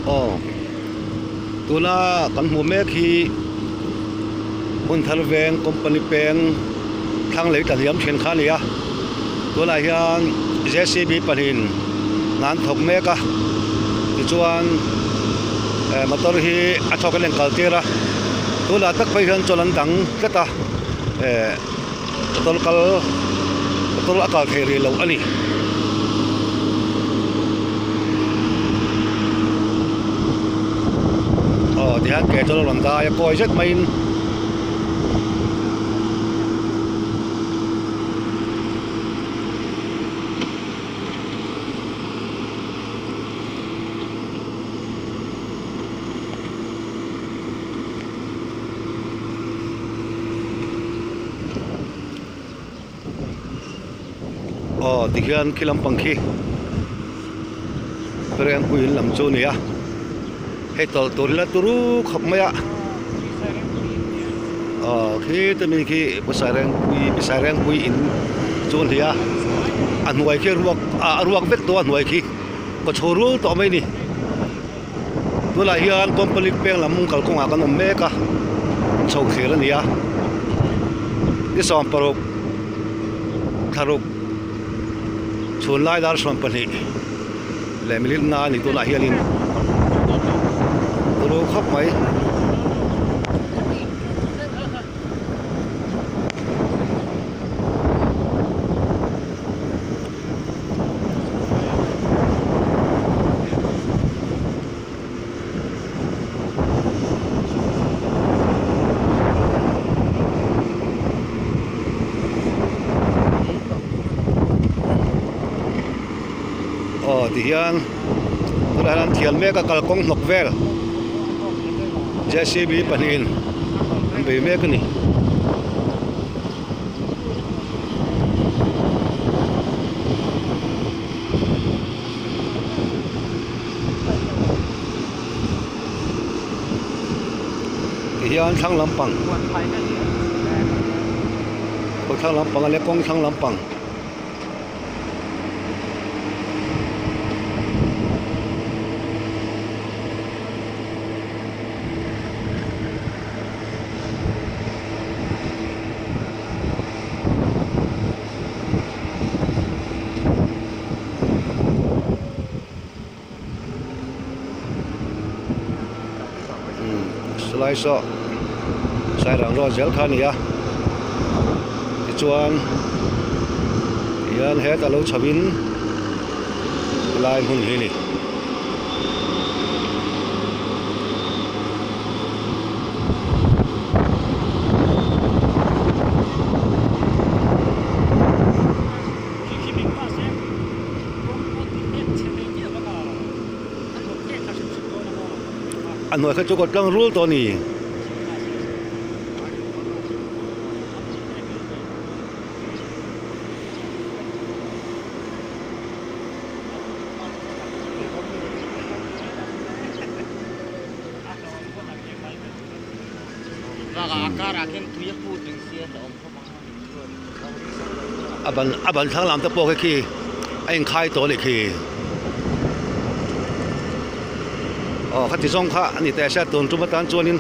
Oh, tuna kan hmu mek hi mun thalveng company peng thang lei tan hiam thian kha nia tuna hian JCB panin nan thok mek a ti chuan motor hi a thok leng kal tira tuna tak pai hian cholan dang tleta tol akal thei lo ani thì hắn kể cho nó làm ra coi rất main thì hắn khi làm bằng khi rồi anh quỳ làm chỗ này à hay tol là turu khóc mày ạ khi tụi mình khi besai reng quy in chôn thì à anh nuôi khi ruộng vết to anh nuôi khi có chỗ rú tụi mình đi tôi là hiện company peng làm mông kalkong à cái nôm mẹ cả sầu khé là nia cái sòng parok tharuk chôn lại dar sòng pani lệ mình na ni tôi là hiện tôi khóc mấy thì hiện tôi đang thiền mấy cái kalkong nọc vel JCB panin be mek ni hian thang lampang ko thang lampang le kong thang lampang lại so sai rằng lo dẻo than nia chuan hian he ta lo chawin lai hun hi ni anh nói cái chỗ có trăng rúa to nì aban thang làm tập bộ cái khi anh khai tổ này khi khách thì xong khá anh thì tại sao tuần trung bất tán chuan in